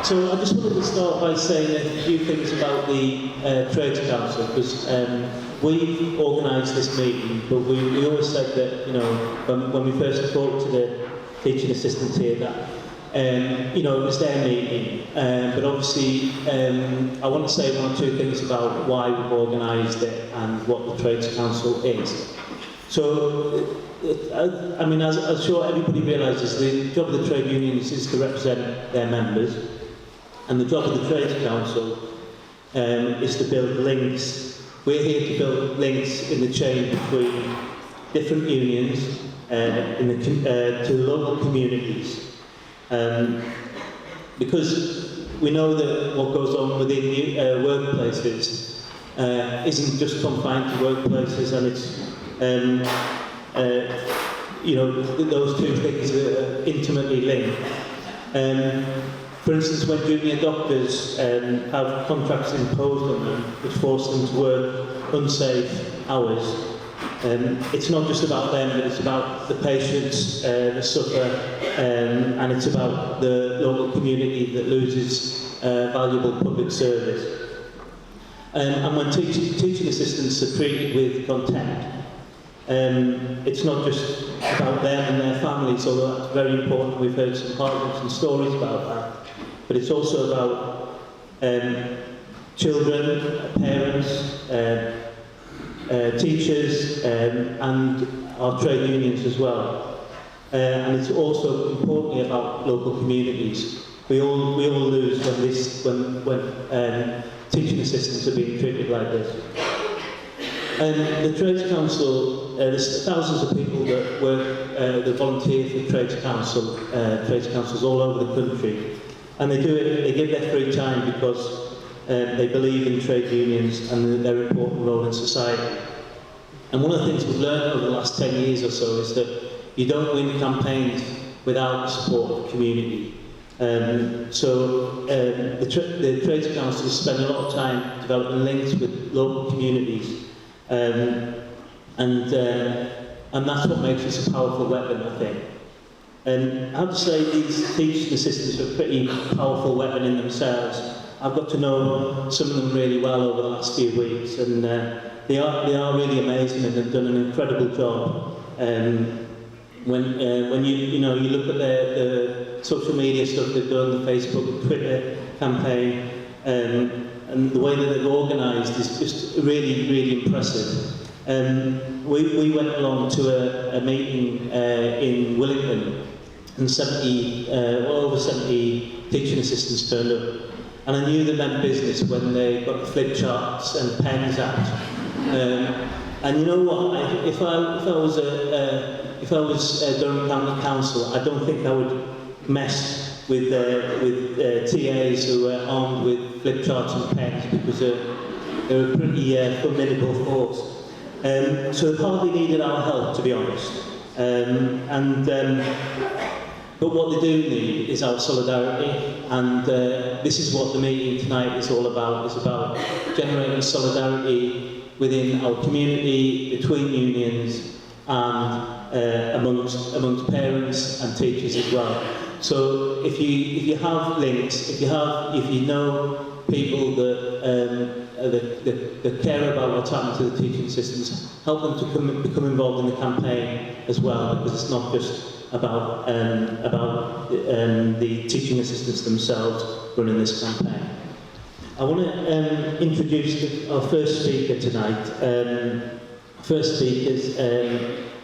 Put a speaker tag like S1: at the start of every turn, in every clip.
S1: So I just wanted to start by saying a few things about the Trades Council, because we organised this meeting, but we always said that, you know, when we first talked to the teaching assistants here, that you know, it was their meeting, but obviously I want to say one or two things about why we've organised it and what the Trades Council is. So, I mean, as I'm sure everybody realises, the job of the trade unions is to represent their members, and the job of the Trades Council is to build links. We're here to build links in the chain between different unions to local communities. Because we know that what goes on within workplaces isn't just confined to workplaces, and it's you know, those two things are intimately linked. For instance, when junior doctors have contracts imposed on them which force them to work unsafe hours, it's not just about them, but it's about the patients that suffer, and it's about the local community that loses valuable public service. And when teaching assistants are treated with contempt, it's not just about them and their families, although that's very important. We've heard some arguments and stories about that. But it's also about children, parents, teachers, and our trade unions as well. And it's also importantly about local communities. We all lose when teaching assistants are being treated like this. The Trades Council, there's thousands of people that work, that volunteer for Trades Councils all over the country. And they do it, they give their free time because they believe in trade unions and their important role in society. And one of the things we've learned over the last 10 years or so is that you don't win campaigns without the support of the community. So the Trades Council spend a lot of time developing links with local communities. And that's what makes us a powerful weapon, I think. And I have to say, these teaching assistants are a pretty powerful weapon in themselves. I've got to know some of them really well over the last few weeks, and they are really amazing, and they've done an incredible job. When you look at the social media stuff they've done, the Facebook and Twitter campaign, and the way that they've organised is just really, really impressive. We went along to a meeting in Wellington, and over 70 teaching assistants turned up. And I knew they meant business when they got the flip charts and pens out. And you know what? If I was Durham County Council, I don't think I would mess with TAs who were armed with flip charts and pens, because they're a pretty formidable force. So it hardly needed our help, to be honest. But what they do need is our solidarity, and this is what the meeting tonight is all about. It's about generating solidarity within our community, between unions, and amongst parents and teachers as well. So if you have links, if you know people that care about what's happening to the teaching assistants, help them to become involved in the campaign as well, because it's not just about the teaching assistants themselves running this campaign. I want to introduce our first speaker tonight. First speaker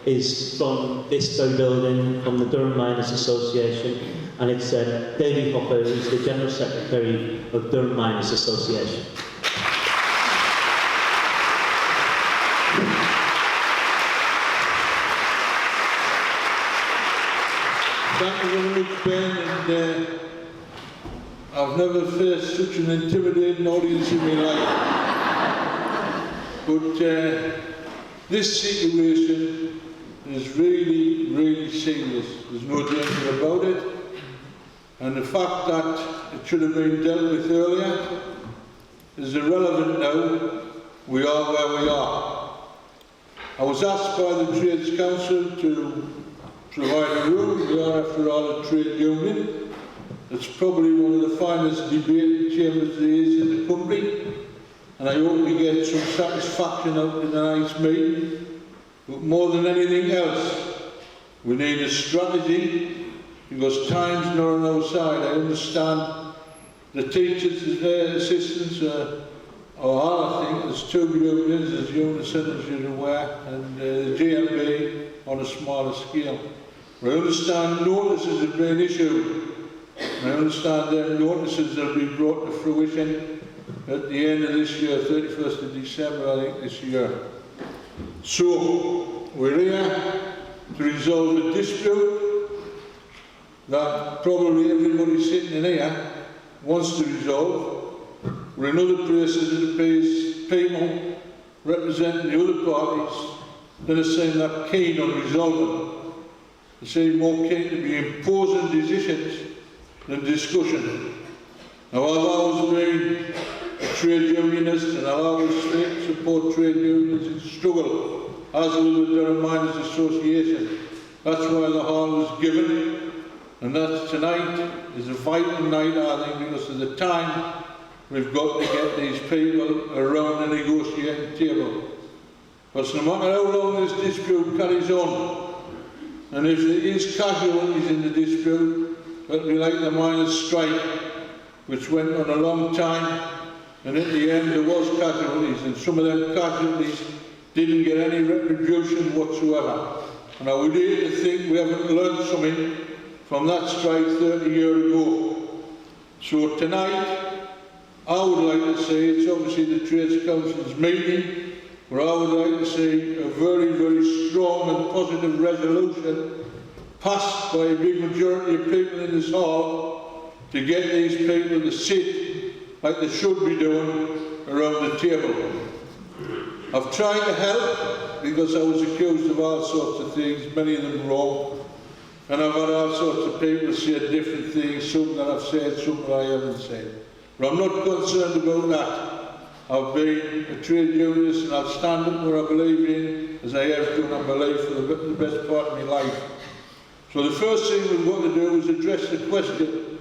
S1: is from this very building, from the Durham Miners Association, and it's David Hopper, who's the General Secretary of Durham Miners Association.
S2: Thank you very much, Ben, and I've never faced such an intimidating audience in my life. But this situation is really, really serious. There's no danger about it. And the fact that it should have been dealt with earlier is irrelevant now. We are where we are. I was asked by the Trades Council to provide a room. We are, after all, a trade union. It's probably one of the finest debating chambers there is in the country, and I hope we get some satisfaction out of tonight's meeting. But more than anything else, we need a strategy, because time's not on our side. I understand the teachers, the assistants, I think there's 2 unions, there's Unison, as you're aware, and the GMB on a smaller scale. I understand notices have been issued. I understand them notices will be brought to fruition at the end of this year, 31st of December, I think, this year. So, we're here to resolve a dispute that probably everybody sitting in here wants to resolve. We're in other places that pays people representing the other parties that are saying they're keen on resolving. They seem more keen to be imposing decisions than discussion. Now, I've always been a trade unionist, and I'll always support trade unions in struggle, as will the Durham Miners Association. That's why the hall was given, and that tonight is a vital night, I think, because of the time we've got to get these people around the negotiating table. Because no matter how long this dispute carries on, and if there is casualties in the dispute, it'll be like the miners' strike, which went on a long time, and at the end there was casualties, and some of them casualties didn't get any retribution whatsoever. And I would hate to think we haven't learned something from that strike 30 years ago. So tonight, I would like to say, it's obviously the Trades Council's meeting, where I would like to see a very, very strong and positive resolution passed by a big majority of people in this hall to get these people to sit like they should be doing around the table. I've tried to help because I was accused of all sorts of things, many of them wrong, and I've had all sorts of people say different things, some that I've said, some that I haven't said. But I'm not concerned about that. I've been a trade unionist and I'll stand up where I believe in, as I have done, I believe, for the best part of my life. So the first thing we've got to do is address the question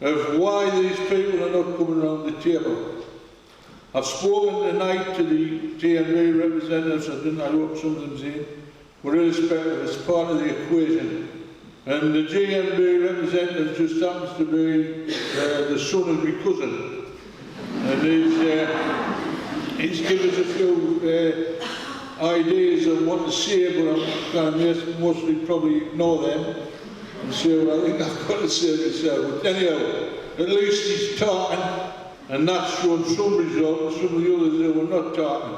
S2: of why these people are not coming around the table. I've spoken tonight to the TNB representatives, I hope some of them's in, but irrespective, it's part of the equation. And the GMB representative just happens to be the son of my cousin. And he's given us a few ideas on what to say, but I'm going to mostly probably ignore them and say what I think I've got to say myself. But anyhow, at least he's talking, and that's shown some result, and some of the others that were not talking.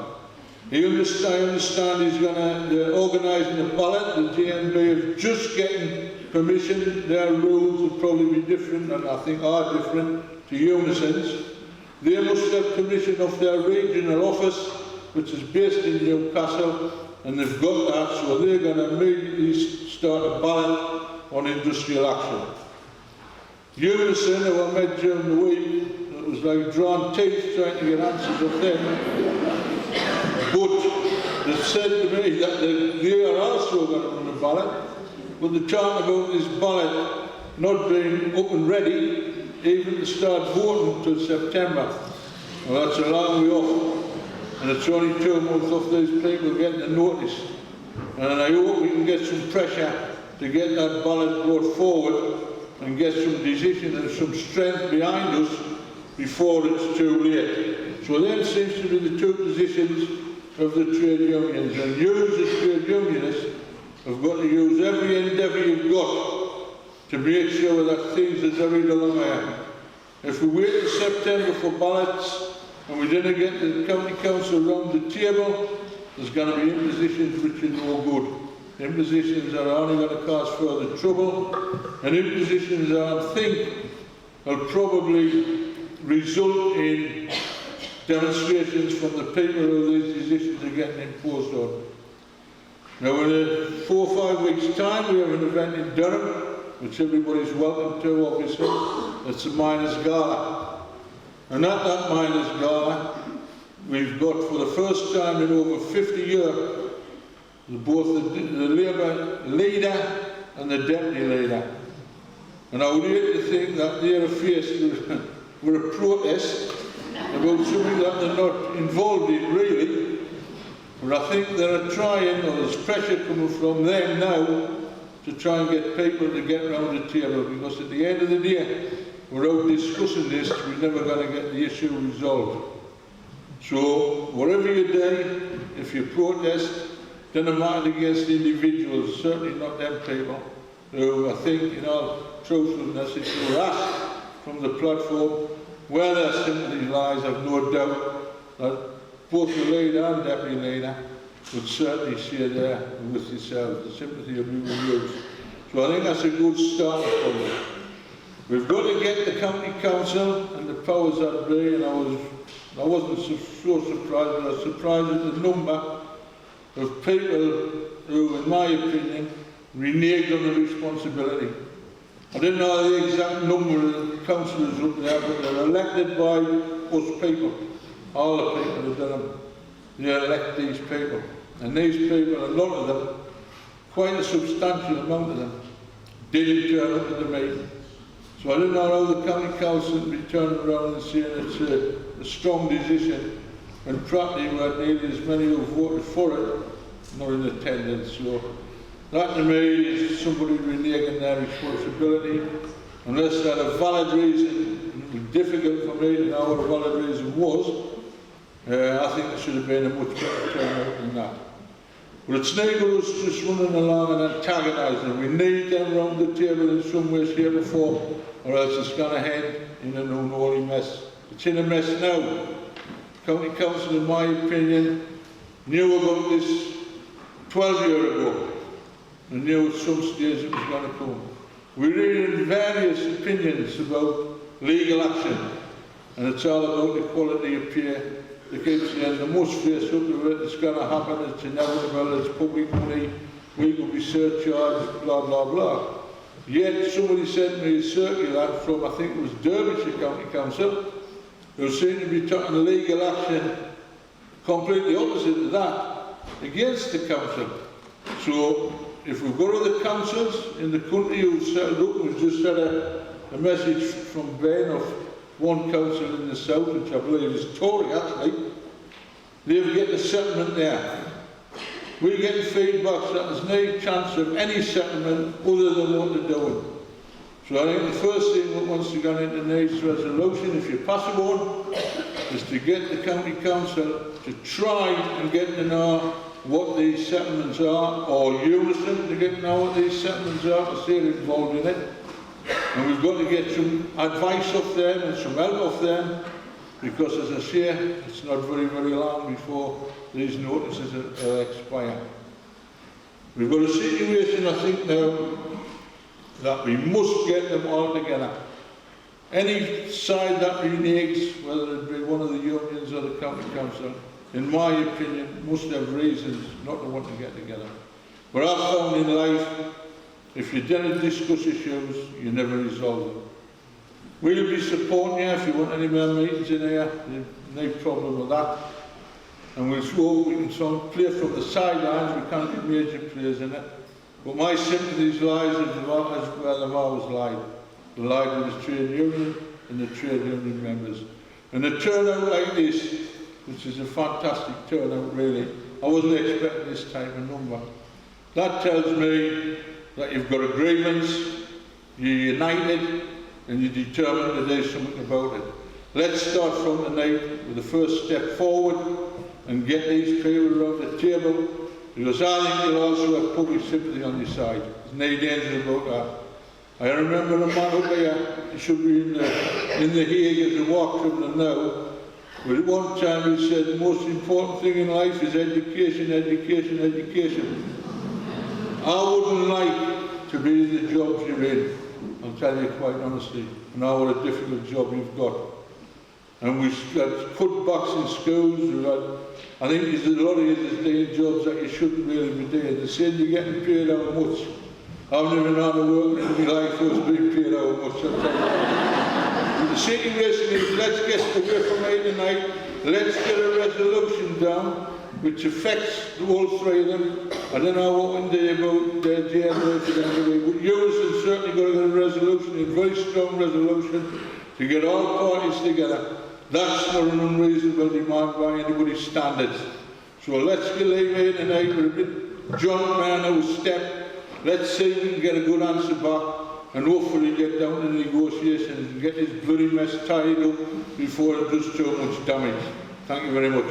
S2: I understand he's going to organise a ballot. The GMB have just getting permission. Their rules will probably be different, and I think are different to Unison's. They must have permission of their regional office, which is based in Newcastle, and they've got that, so they're going to immediately start a ballot on industrial action. Unison, who I met during the week, it was like drawn teeth trying to get answers of them. But they've said to me that they are also going to run a ballot, but they're talking about this ballot not being up and ready even to start voting until September. Well, that's a long way off, and it's only 2 months off these people getting a notice. And I hope we can get some pressure to get that ballot brought forward and get some decision and some strength behind us before it's too late. So then seems to be the two positions of the trade unions, and you as a trade unionist have got to use every endeavour you've got to make sure that things are carried along here. If we wait till September for ballots and we didn't get the county council around the table, there's going to be impositions which are no good. Impositions that are only going to cause further trouble, and impositions that I think will probably result in demonstrations from the people who these decisions are getting imposed on. Now, in 4 or 5 weeks' time, we have an event in Durham, which everybody's welcome to, obviously. It's a Miners' Gala. And at that Miners' Gala, we've got, for the first time in over 50 years, both the Labour leader and the deputy leader. And I would hate to think that they're faced with a protest about something that they're not involved in really. But I think they're trying, or there's pressure coming from them now, to try and get people to get around the table, because at the end of the day, without discussing this, we're never going to get the issue resolved. So, whatever you do, if you protest, doesn't matter against individuals, certainly not them people, who I think, in all truthfulness, if you were asked from the platform where their sympathy lies, I've no doubt that both the leader and deputy leader would certainly share there with yourselves. The sympathy will be with you. So I think that's a good start for me. We've got to get the county council and the powers that be, and I wasn't so surprised, but I was surprised at the number of people who, in my opinion, reneged on the responsibility. I didn't know the exact number of councillors up there, but they're elected by us people. All the people of Durham, they elect these people. And these people, a lot of them, quite a substantial amount of them, didn't turn up at the meeting. So I don't know how the county council would be turning around and saying it's a strong decision, and practically we had nearly as many who voted for it, not in attendance. So that to me is somebody reneging their responsibility. Unless they had a valid reason, it would be difficult for me to know what a valid reason was. I think there should have been a much better turnout than that. But it's no good us just running along and antagonising them. We need them round the table in some way, shape or form, or else it's going to head in an unholy mess. It's in a mess now. County Council, in my opinion, knew about this 12 years ago, and knew at some stage it was going to come. We're reading various opinions about legal action, and it's all about equality of pay. They keep saying they must face up to it, it's going to happen, it's inevitable, it's public money, we could be surcharged, blah, blah, blah. Yet somebody sent me a circular from, I think it was Derbyshire County Council, who seemed to be taking legal action completely opposite to that, against the council. So, if we've got other councils in the country who've set it up, we've just had a message from Ben of one council in the south, which I believe is Tory actually, they're getting a settlement there. We're getting feedback that there's no chance of any settlement other than what they're doing. So I think the first thing that wants to go into needs resolution, if you pass it on, is to get the county council to try and get to know what these settlements are, or unison to get to know what these settlements are, to see they're involved in it. And we've got to get some advice off them and some help off them, because as I say, it's not very, very long before these notices expire. We've got a situation, I think, now that we must get them all together. Any side that reneges, whether it be one of the unions or the county council, in my opinion, must have reasons not to want to get together. But I've found in life, if you don't discuss issues, you never resolve them. We'll be supporting you if you want any more meetings in here, no problem with that. And we'll hope we can sort of play from the sidelines, we can't get major players in it. But my sympathies lies as well I've always lied. They lied with the trade union and the trade union members. And a turnout like this, which is a fantastic turnout really, I wasn't expecting this type of number. That tells me that you've got a grievance, you're united, and you're determined to do something about it. Let's start from tonight with the first step forward and get these people around the table, because I think you'll also have public sympathy on your side. There's no danger about that. I remember a man up here, he should be in the Hague as a walk from the now, but at one time he said the most important thing in life is education, education, education. I wouldn't like to be in the jobs you're in, I'll tell you quite honestly, and now what a difficult job you've got. And we've had cutbacks in schools, we've had, I think there's a lot of you that's doing jobs that you shouldn't really be doing. They're saying you're getting paid how much. I've never known a work in my life who's being paid how much, I'll tell you. The situation is, let's get away from here tonight, let's get a resolution down, which affects all three of them. I don't know what we can do about jail anyway, but yours has certainly got to get a resolution, a very strong resolution, to get all parties together. That's not an unreasonable demand by anybody's standards. So let's leave here tonight with a bit John Man's step. Let's see if we can get a good answer back and hopefully get down to negotiations and get this bloody mess tied up before it does too much damage. Thank you very much.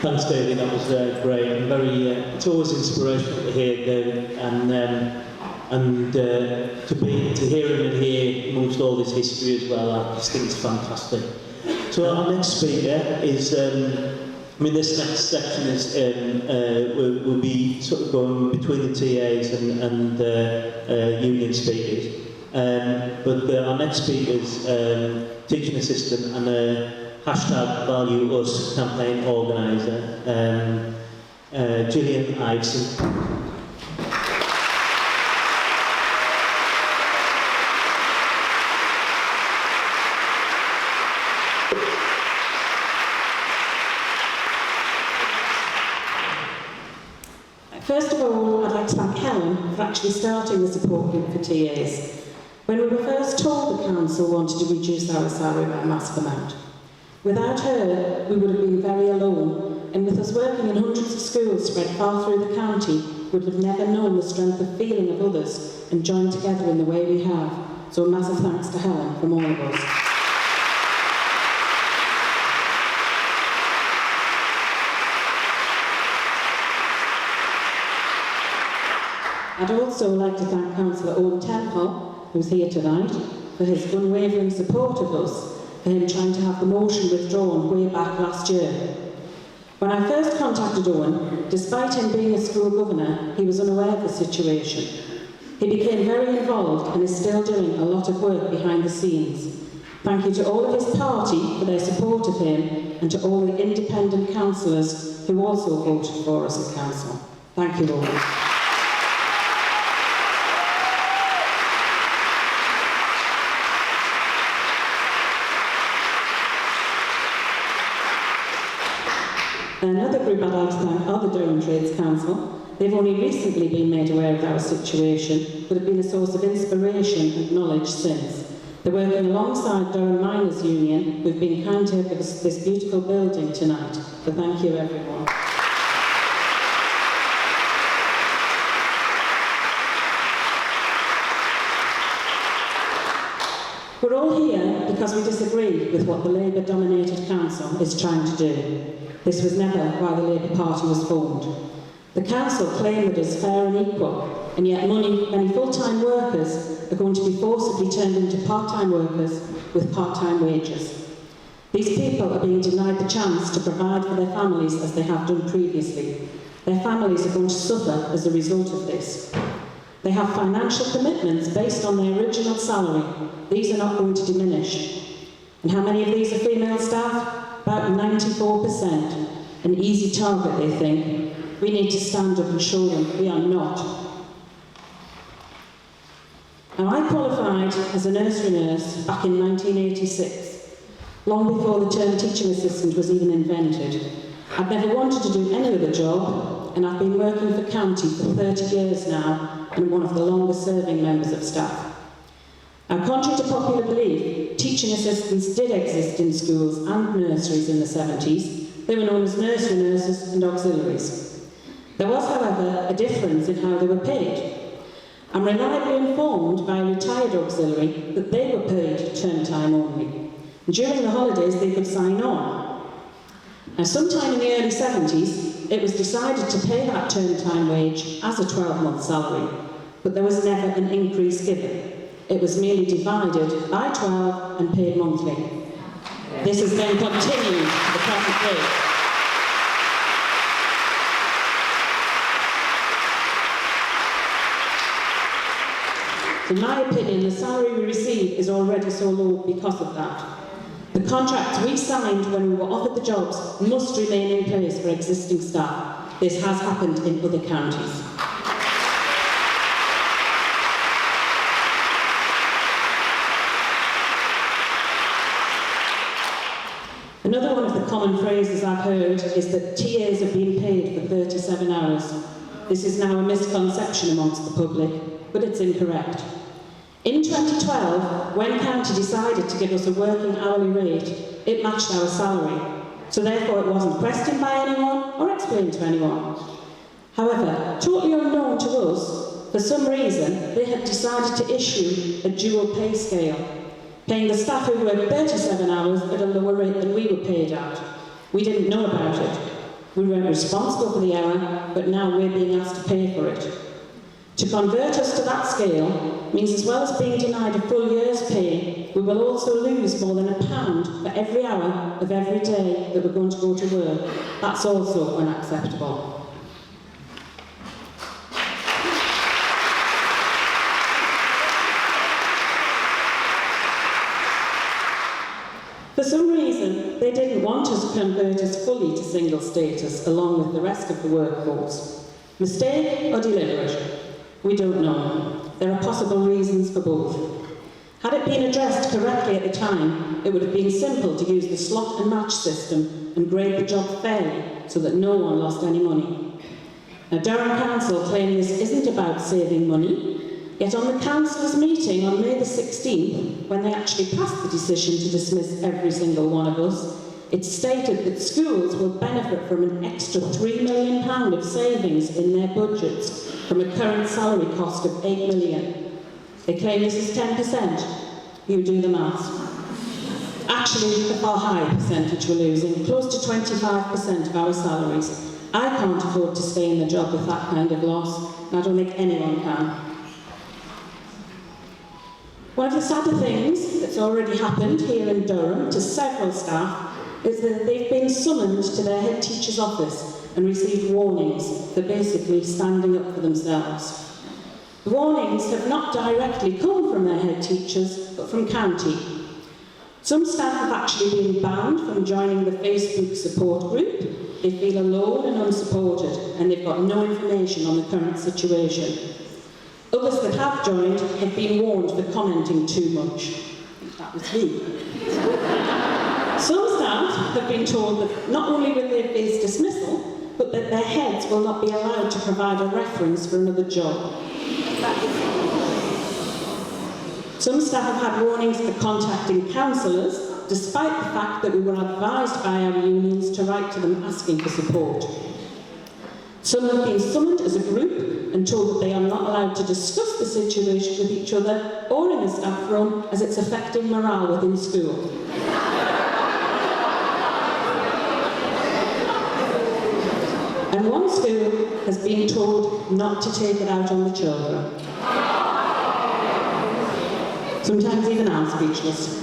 S1: Thanks, David. That was great and very. It's always inspirational to hear David and to hear him and hear amongst all this history as well. I just think it's fantastic. So our next speaker is. This next section is will be sort of going between the TAs and union speakers. But our next speaker is teaching assistant and hashtag Value Us campaign organiser, Jillian Iveson.
S3: First of all, I'd like to thank Helen for actually starting the support group for TAs. When we were first told the council wanted to reduce our salary by a massive amount. Without her, we would have been very alone, and with us working in hundreds of schools spread far through the county, we would have never known the strength of feeling of others and joined together in the way we have. So a massive thanks to Helen from all of us. I'd also like to thank Councillor Owen Temple, who's here tonight, for his unwavering support of us, for him trying to have the motion withdrawn way back last year. When I first contacted Owen, despite him being a school governor, he was unaware of the situation. He became very involved and is still doing a lot of work behind the scenes. Thank you to all of his party for their support of him and to all the independent councillors who also voted for us as council. Thank you, Owen. Another group I'd like to thank are the Durham Trades Council. They've only recently been made aware of our situation, but have been a source of inspiration and knowledge since. They're working alongside Durham Miners Union, who've been kind to give us this beautiful building tonight. So thank you, everyone. We're all here because we disagree with what the Labour-dominated council is trying to do. This was never why the Labour Party was formed. The council claimed it is fair and equal, and yet many full-time workers are going to be forcibly turned into part-time workers with part-time wages. These people are being denied the chance to provide for their families as they have done previously. Their families are going to suffer as a result of this. They have financial commitments based on their original salary. These are not going to diminish. And how many of these are female staff? About 94%. An easy target, they think. We need to stand up and show them we are not. Now, I qualified as a nursery nurse back in 1986, long before the term teaching assistant was even invented. I've never wanted to do any other job, and I've been working for county for 30 years now, and one of the longest serving members of staff. Now, contrary to popular belief, teaching assistants did exist in schools and nurseries in the 70s. They were known as nursery nurses and auxiliaries. There was, however, a difference in how they were paid. I'm reliably informed by a retired auxiliary that they were paid term time only. During the holidays, they could sign on. Now, sometime in the early 70s, it was decided to pay that term time wage as a 12-month salary, but there was never an increase given. It was merely divided by 12 and paid monthly. This has then continued to the present day. In my opinion, the salary we receive is already so low because of that. The contracts we signed when we were offered the jobs must remain in place for existing staff. This has happened in other counties. Another one of the common phrases I've heard is that TAs are being paid for 37 hours. This is now a misconception amongst the public, but it's incorrect. In 2012, when County decided to give us a working hourly rate, it matched our salary, so therefore it wasn't questioned by anyone or explained to anyone. However, totally unknown to us, for some reason, they had decided to issue a dual pay scale, paying the staff who worked 37 hours at a lower rate than we were paid at. We didn't know about it. We weren't responsible for the hour, but now we're being asked to pay for it. To convert us to that scale means as well as being denied a full year's pay, we will also lose more than £1 for every hour of every day that we're going to go to work. That's also unacceptable. For some reason, they didn't want us to convert us fully to single status along with the rest of the workforce. Mistake or deliberate? We don't know. There are possible reasons for both. Had it been addressed correctly at the time, it would have been simple to use the slot and match system and grade the job fairly so that no one lost any money. Now, Durham Council claim this isn't about saving money, yet on the Council's meeting on May the 16th, when they actually passed the decision to dismiss every single one of us, it stated that schools will benefit from an extra £3 million of savings in their budgets from a current salary cost of £8 million. They claim this is 10%. You do the maths. Actually, a far higher percentage we're losing, close to 25% of our salaries. I can't afford to stay in the job with that kind of loss, and I don't think anyone can. One of the sadder things that's already happened here in Durham to several staff is that they've been summoned to their head teacher's office and received warnings for basically standing up for themselves. The warnings have not directly come from their head teachers, but from County. Some staff have actually been banned from joining the Facebook support group. They feel alone and unsupported, and they've got no information on the current situation. Others that have joined have been warned for commenting too much. That was me. Some staff have been told that not only will they face dismissal, but that their heads will not be allowed to provide a reference for another job. Some staff have had warnings for contacting councillors, despite the fact that we were advised by our unions to write to them asking for support. Some have been summoned as a group and told that they are not allowed to discuss the situation with each other or in the staff room as it's affecting morale within school. And one school has been told not to take it out on the children. Sometimes even I'm speechless.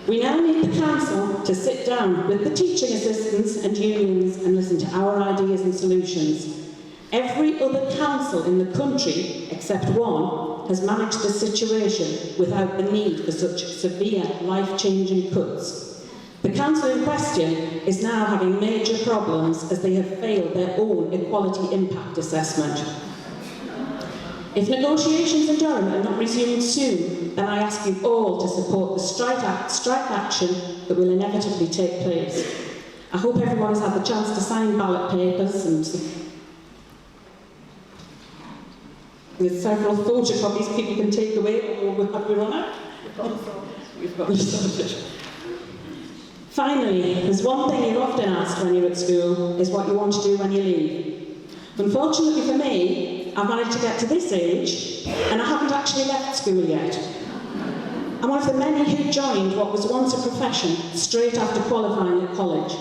S3: We now need the council to sit down with the teaching assistants and unions and listen to our ideas and solutions. Every other council in the country, except one, has managed the situation without the need for such severe, life-changing cuts. The council in question is now having major problems as they have failed their own equality impact assessment. If negotiations in Durham are not resumed soon, then I ask you all to support the strike action that will inevitably take place. I hope everyone has had the chance to sign ballot papers, and with several photocopies people can take away, or have we run out? We've got sorted. Finally, there's one thing you're often asked when you're at school, is what you want to do when you leave. Unfortunately for me, I've managed to get to this age, and I haven't actually left school yet. I'm one of the many who joined what was once a profession straight after qualifying at college.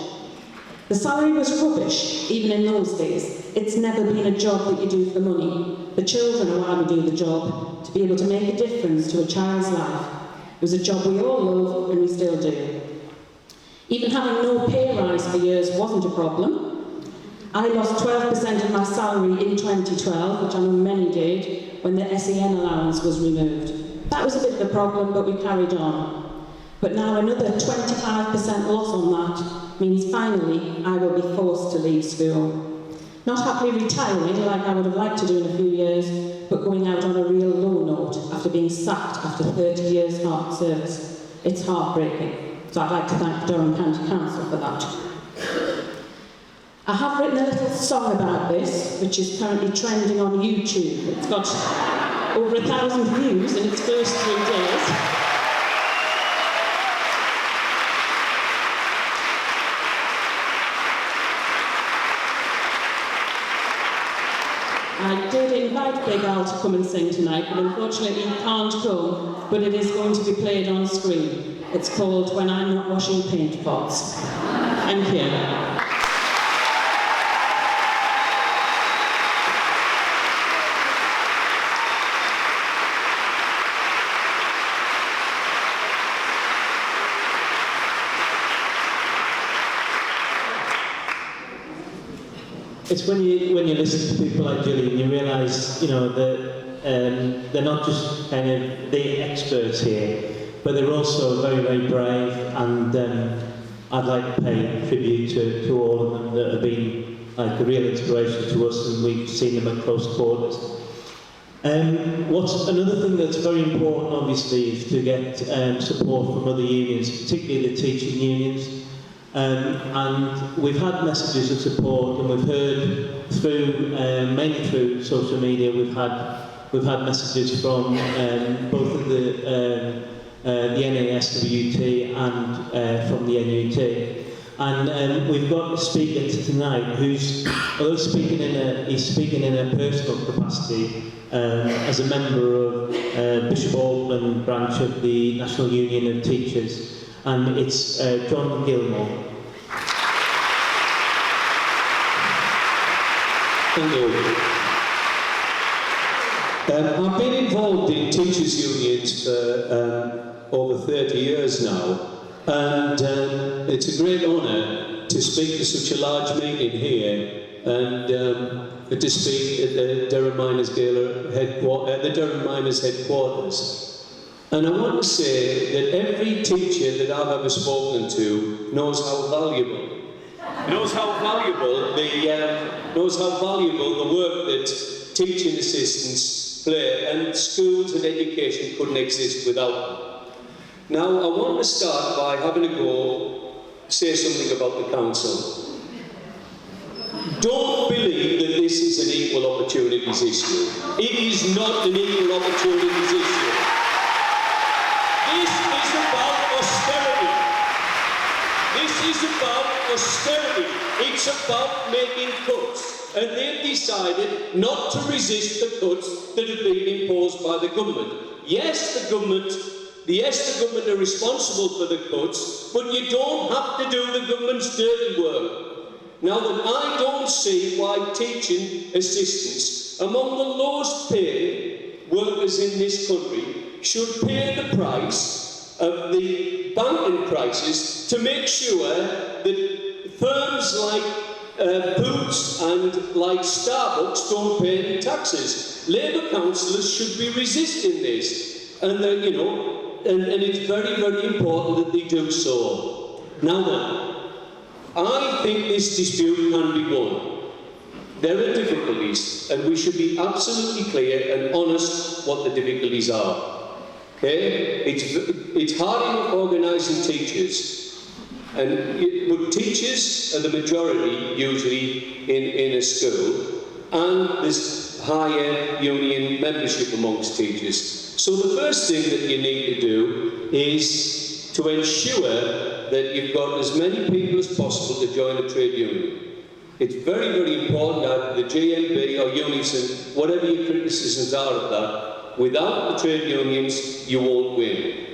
S3: The salary was rubbish, even in those days. It's never been a job that you do for money. The children are why we do the job, to be able to make a difference to a child's life. It was a job we all love, and we still do. Even having no pay rise for years wasn't a problem. I lost 12% of my salary in 2012, which I know many did, when the SEN allowance was removed. That was a bit of a problem, but we carried on. But now another 25% loss on that means finally I will be forced to leave school. Not happily retiring like I would have liked to do in a few years, but going out on a real low note after being sacked after 30 years hard service. It's heartbreaking. So I'd like to thank Durham County Council for that. I have written a little song about this, which is currently trending on YouTube. It's got over 1,000 views in its first 3 days. I did invite Big Al to come and sing tonight, but unfortunately he can't come, but it is going to be played on screen. It's called When I'm Not Washing Paint Pots. Thank you.
S1: It's when you listen to people like Jillian, you realise, you know, that they're not just kind of the experts here, but they're also very, very brave, and I'd like to pay tribute to all of them that have been like a real inspiration to us, and we've seen them at close quarters. What's another thing that's very important, obviously, is to get support from other unions, particularly the teaching unions. And we've had messages of support, and we've heard through, mainly through social media, we've had messages from both of the NASWT and from the NUT. And we've got a speaker tonight who's, although he's speaking in a personal capacity as a member of Bishop Auckland branch of the National Union of Teachers. And it's John Gilmore.
S4: Thank you. I've been involved in teachers' unions for over 30 years now, and it's a great honour to speak to such a large meeting here, and to speak at the Durham Miners headquarters. And I want to say that every teacher that I've ever spoken to knows how valuable the work that teaching assistants play, and schools and education couldn't exist without them. Now, I want to start by having a say something about the council. Don't believe that this is an equal opportunities issue. It is not an equal opportunities issue. This is about austerity. This is about austerity. It's about making cuts. And they've decided not to resist the cuts that have been imposed by the government. Yes, the government are responsible for the cuts, but you don't have to do the government's dirty work. Now, that I don't see why teaching assistants, among the lowest paid workers in this country, should pay the price of the banking crisis to make sure that firms like Boots and like Starbucks don't pay any taxes. Labour councillors should be resisting this, and and it's very, very important that they do so. Now then, I think this dispute can be won. There are difficulties, and we should be absolutely clear and honest what the difficulties are. Okay? It's hard enough organising teachers, but teachers are the majority usually in a school, and there's higher union membership amongst teachers. So the first thing that you need to do is to ensure that you've got as many people as possible to join a trade union. It's very, very important that the GMB or Unison, whatever your criticisms are of that, without the trade unions, you won't win.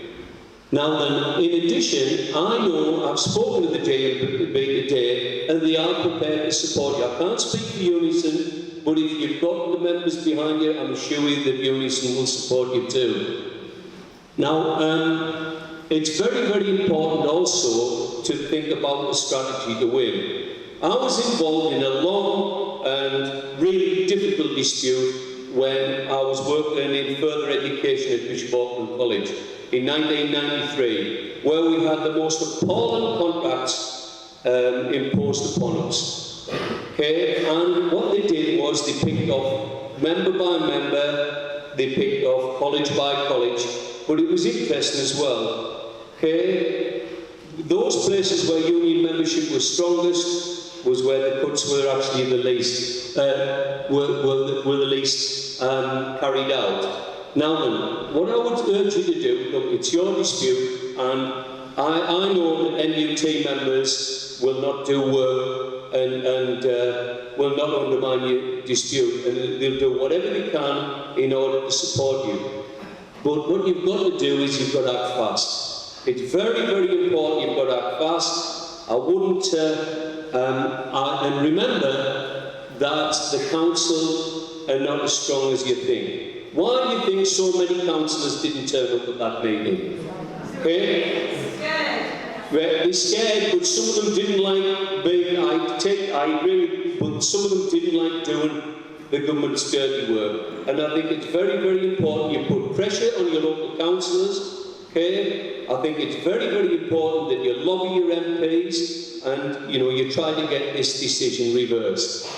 S4: Now then, in addition, I know I've spoken to the GMB today, and they are prepared to support you. I can't speak for Unison, but if you've got the members behind you, I'm sure that Unison will support you too. Now, it's very, very important also to think about the strategy to win. I was involved in a long and really difficult dispute when I was working in further education at Bishop Auckland College in 1993, where we had the most appalling contracts imposed upon us. Okay, and what they did was they picked off member by member, they picked off college by college, but it was interesting as well. Okay, those places where union membership was strongest was where the cuts were actually the least, were the least carried out. Now then, what I would urge you to do, look, it's your dispute, and I know that NUT members will not do work and will not undermine your dispute, and they'll do whatever they can in order to support you. But what you've got to do is you've got to act fast. It's very, very important you've got to act fast. I wouldn't, and remember that the council are not as strong as you think. Why do you think so many councillors didn't turn up at that meeting? Okay? They're scared, but some of them didn't like being, I agree, but some of them didn't like doing the government's dirty work. And I think it's very, very important you put pressure on your local councillors, okay? I think it's very, very important that you lobby your MPs and, you know, you try to get this decision reversed.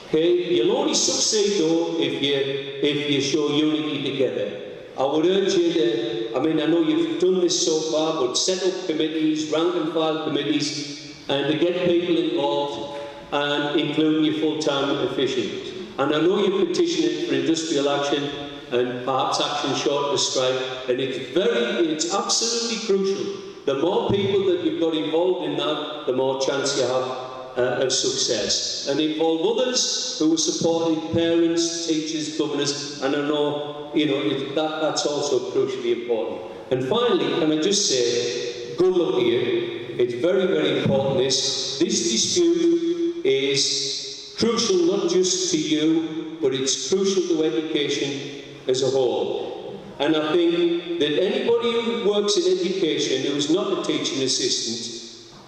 S4: Okay? You'll only succeed, though, if you show unity together. I would urge you to, I mean, I know you've done this so far, but set up committees, rank and file committees, and to get people involved, and including your full-time officials. And I know you're petitioning for industrial action and perhaps action short of the strike, and it's absolutely crucial. The more people that you've got involved in that, the more chance you have of success. And involve others who are supporting parents, teachers, governors, and I know, you know, that's also crucially important. And finally, can I just say, good luck to you. It's very, very important this dispute is crucial not just to you, but it's crucial to education as a whole. And I think that anybody who works in education who's not a teaching assistant,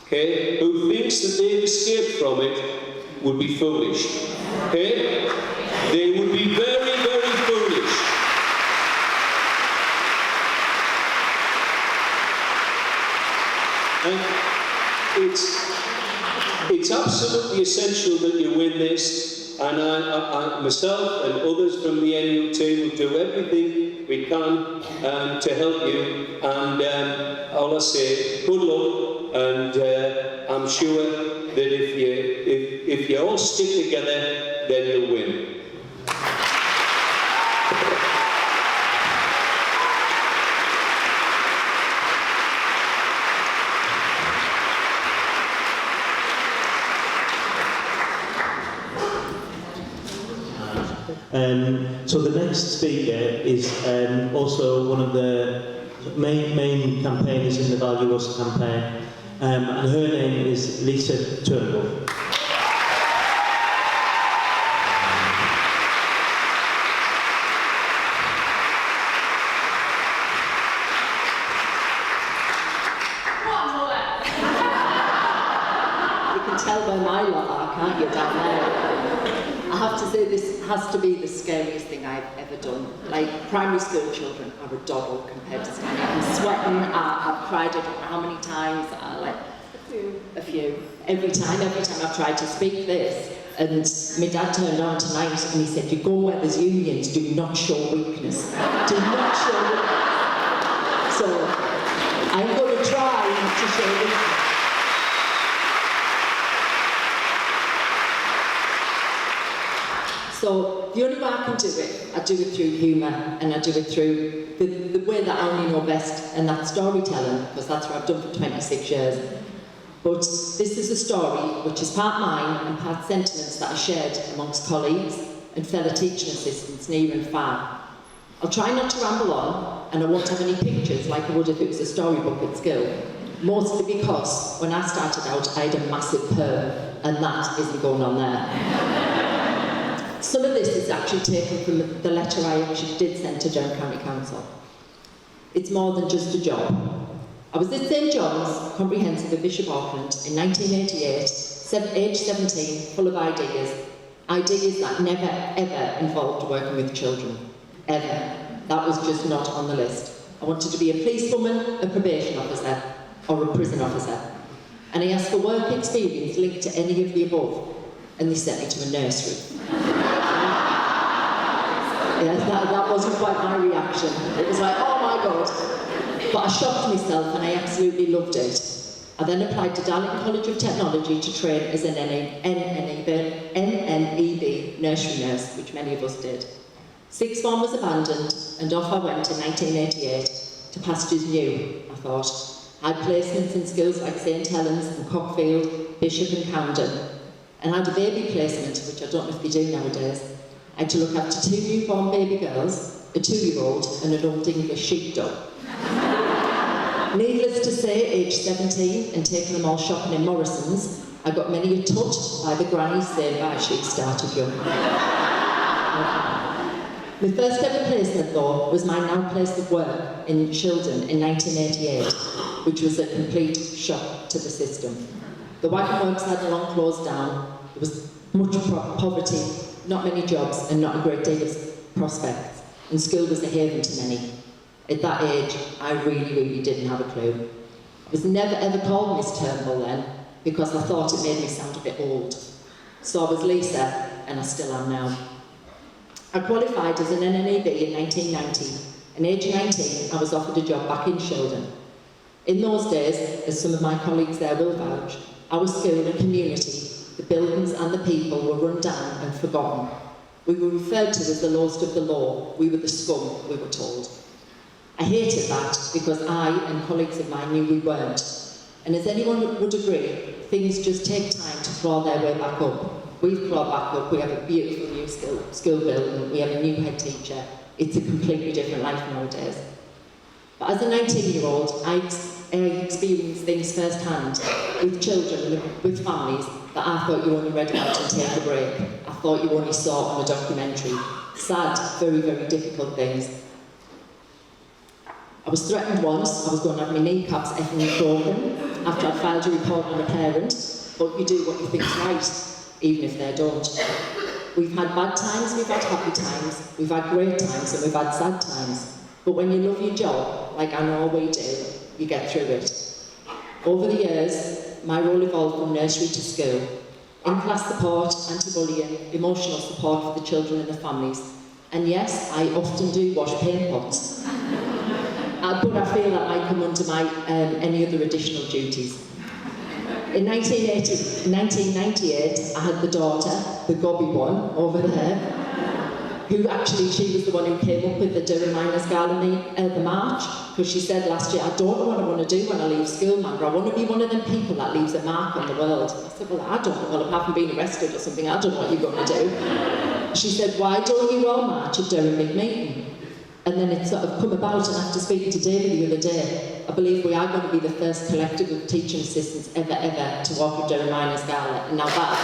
S4: okay, who thinks that they've escaped from it, would be foolish. Okay? They would be very, very foolish. And it's absolutely essential that you win this, and I myself and others from the NUT will do everything we can to help you, and all I say, good luck, and I'm sure that if you all stick together, then you'll win.
S1: So the next speaker is also one of the main campaigners in the Value Us campaign, and her name is Lisa Turnbull.
S5: You can tell by my lot are, can't you, down there? I have to say this has to be the scariest thing I've ever done. Like, primary school children are a doddle compared to standing up and sweating. I've cried, I don't know how many times. A few. Every time I've tried to speak this. And my dad turned on tonight and he said, you go where there's unions, do not show weakness. Do not show weakness. So, I'm going to try not to show weakness. So the only way I can do it through humour, and I do it through the way that I only know best, and that's storytelling, because that's what I've done for 26 years. But this is a story which is part mine and part sentiments that are shared amongst colleagues and fellow teaching assistants near and far. I'll try not to ramble on, and I won't have any pictures like I would if it was a storybook at school. Mostly because when I started out, I had a massive perm, and that isn't going on there. Some of this is actually taken from the letter I actually did send to Durham County Council. It's more than just a job. I was at St John's Comprehensive in Bishop Auckland in 1988, age 17, full of ideas that never ever involved working with children, ever. That was just not on the list. I wanted to be a policewoman, a probation officer, or a prison officer. And I asked for work experience linked to any of the above, and they sent me to a nursery. Yeah, that wasn't quite my reaction. It was like, oh my God. But I shocked myself and I absolutely loved it. I then applied to Durham College of Technology to train as an NNEB nursery nurse, which many of us did. Sixth form was abandoned, and off I went in 1988 to pastures new, I thought. I had placements in schools like St Helens and Cockfield, Bishop and Camden, and I had a baby placement, which I don't know if they do nowadays. I had to look after 2 newborn baby girls, a 2-year-old and an old English sheepdog. Needless to say, aged 17 and taking them all shopping in Morrison's, I got many a tut by the grannies saying, "Bye, she started young." My first ever placement, though, was my now place of work in Shildon in 1988, which was a complete shock to the system. The wagon works had long closed down, there was much poverty, not many jobs and not a great deal of prospects, and school was a haven to many. At that age, I really didn't have a clue. I was never ever called Miss Turnbull then, because I thought it made me sound a bit old. So I was Lisa, and I still am now. I qualified as an NNEB in 1990, and age 19, I was offered a job back in Shildon. In those days, as some of my colleagues there will vouch, our school and community, the buildings and the people were run down and forgotten. We were referred to as the lowest of the low. We were the scum, we were told. I hated that because I and colleagues of mine knew we weren't. And as anyone would agree, things just take time to claw their way back up. We've clawed back up, we have a beautiful new school building, we have a new head teacher. It's a completely different life nowadays. But as a 19-year-old, I experienced things firsthand with children, with families, that I thought you only read about and take a break. I thought you only saw on a documentary. Sad, very difficult things. I was threatened once. I was going to have my kneecaps effing broken after I'd filed a report on a parent, but you do what you think's right, even if they don't. We've had bad times, we've had happy times, we've had great times, and we've had sad times. But when you love your job, like I know we do, you get through it. Over the years, my role evolved from nursery to school. In-class support, anti-bullying, emotional support for the children and the families. And yes, I often do wash paint pots. But I feel that might come under my any other additional duties. In 1998, I had the daughter, the gobby one, over there, who actually, she was the one who came up with the Durham Miners Gala, the march, because she said last year, I don't know what I want to do when I leave school, man, I want to be one of them people that leaves a mark on the world. I said, well, I don't know, well, apart from being arrested or something, I don't know what you're going to do. She said, why don't you all march at Durham Big Meeting? And then it sort of come about, and after speaking to David the other day, I believe we are going to be the first collective of teaching assistants ever to walk a Durham Miners Gala. And now that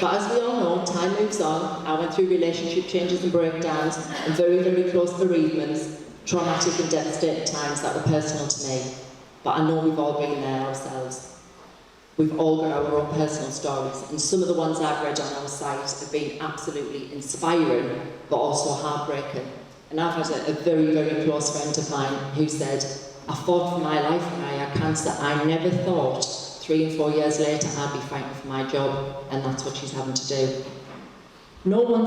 S5: But as we all know, time moves on. I went through relationship changes and breakdowns, and very close bereavements, traumatic and devastating times that were personal to me. But I know we've all been there ourselves. We've all got our own personal stories, and some of the ones I've read on our site have been absolutely inspiring, but also heartbreaking. And I've had a very close friend of mine who said, I fought for my life when I had cancer. I never thought 3 and 4 years later I'd be fighting for my job, and that's what she's having to do. Nobody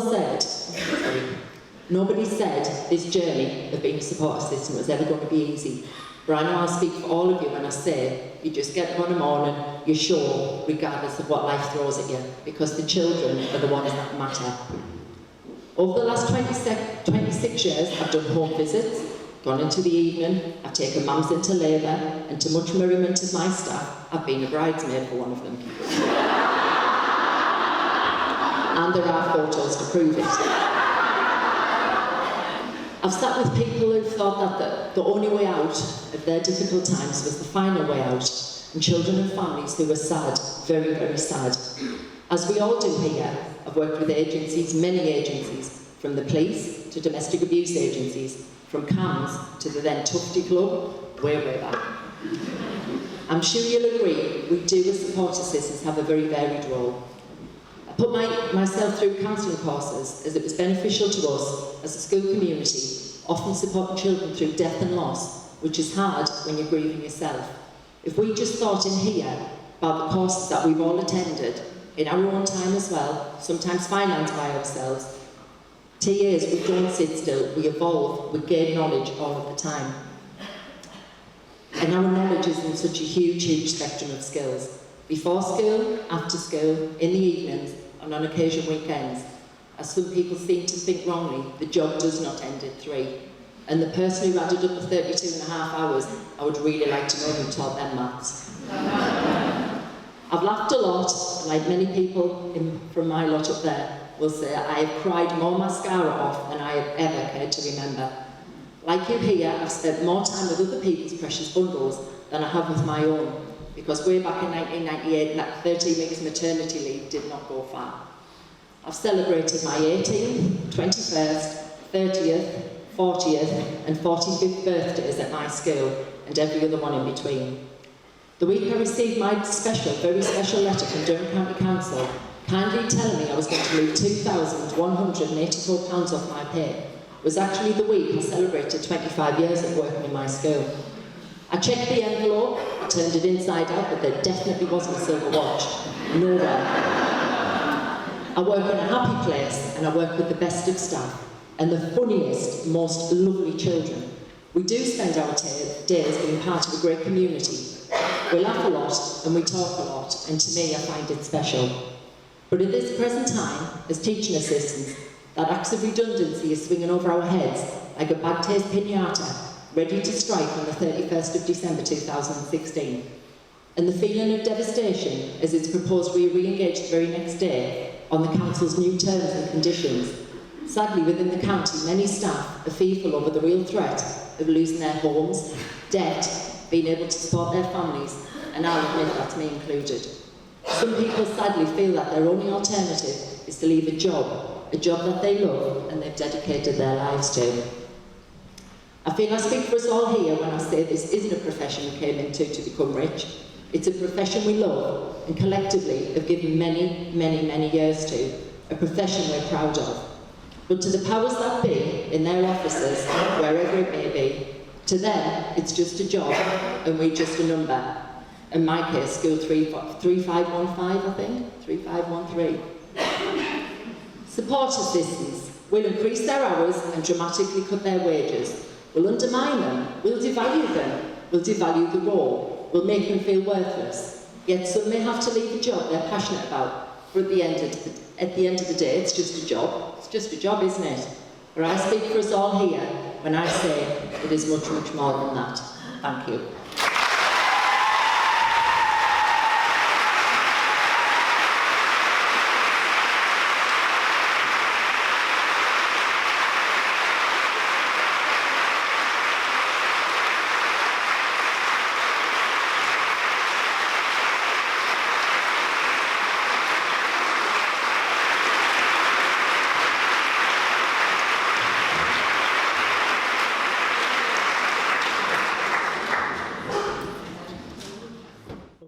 S5: said this journey of being a support assistant was ever going to be easy. But I know I speak for all of you when I say, you just get up in the morning, you're sure, regardless of what life throws at you, because the children are the ones that matter. Over the last 26 years, I've done home visits, gone into the evening, I've taken mums into labour, and to much merriment of my staff, I've been a bridesmaid for one of them. And there are photos to prove it. I've sat with people who thought that the only way out of their difficult times was the final way out, and children and families who were sad, very sad. As we all do here, I've worked with agencies, many agencies, from the police to domestic abuse agencies, from CAMS to the then Tufty Club, way back. I'm sure you'll agree, we do as support assistants have a very varied role. I put myself through counselling courses as it was beneficial to us as a school community, often supporting children through death and loss, which is hard when you're grieving yourself. If we just thought in here about the courses that we've all attended, in our own time as well, sometimes financed by ourselves, TAs, we don't sit still, we evolve, we gain knowledge all of the time. And our knowledge is in such a huge spectrum of skills. Before school, after school, in the evenings, and on occasion weekends. As some people seem to think wrongly, the job does not end at 3. And the person who added up the 32.5 hours, I would really like to know who taught them maths. I've laughed a lot, and like many people from my lot up there will say, I have cried more mascara off than I have ever cared to remember. Like you here, I've spent more time with other people's precious bundles than I have with my own, because way back in 1998, that 13 weeks maternity leave did not go far. I've celebrated my 18th, 21st, 30th, 40th and 45th birthdays at my school, and every other one in between. The week I received my very special letter from Durham County Council, kindly telling me I was going to leave £2,184 off my pay, was actually the week I celebrated 25 years of working in my school. I checked the envelope, turned it inside out, but there definitely wasn't a silver watch. Nowhere. I work in a happy place, and I work with the best of staff, and the funniest, most lovely children. We do spend our days being part of a great community. We laugh a lot, and we talk a lot, and to me I find it special. But at this present time, as teaching assistants, that axe of redundancy is swinging over our heads like a bag-taste pinata, ready to strike on the 31st of December 2016. And the feeling of devastation as it's proposed we re-engage the very next day on the Council's new terms and conditions. Sadly, within the county, many staff are fearful over the real threat of losing their homes, debt, being able to support their families, and I'll admit that's me included. Some people sadly feel that their only alternative is to leave a job that they love and they've dedicated their lives to. I feel I speak for us all here when I say this isn't a profession we came into to become rich. It's a profession we love and collectively have given many years to, a profession we're proud of. But to the powers that be, in their offices, wherever it may be, to them, it's just a job and we're just a number. In my case, school 3515, I think, 3513. Support assistants will increase their hours and dramatically cut their wages. We'll undermine them, we'll devalue them, we'll devalue the role, we'll make them feel worthless. Yet some may have to leave a job they're passionate about, but at the end of the day, it's just a job. It's just a job, isn't it? But I speak for us all here when I say it is much more than that. Thank you.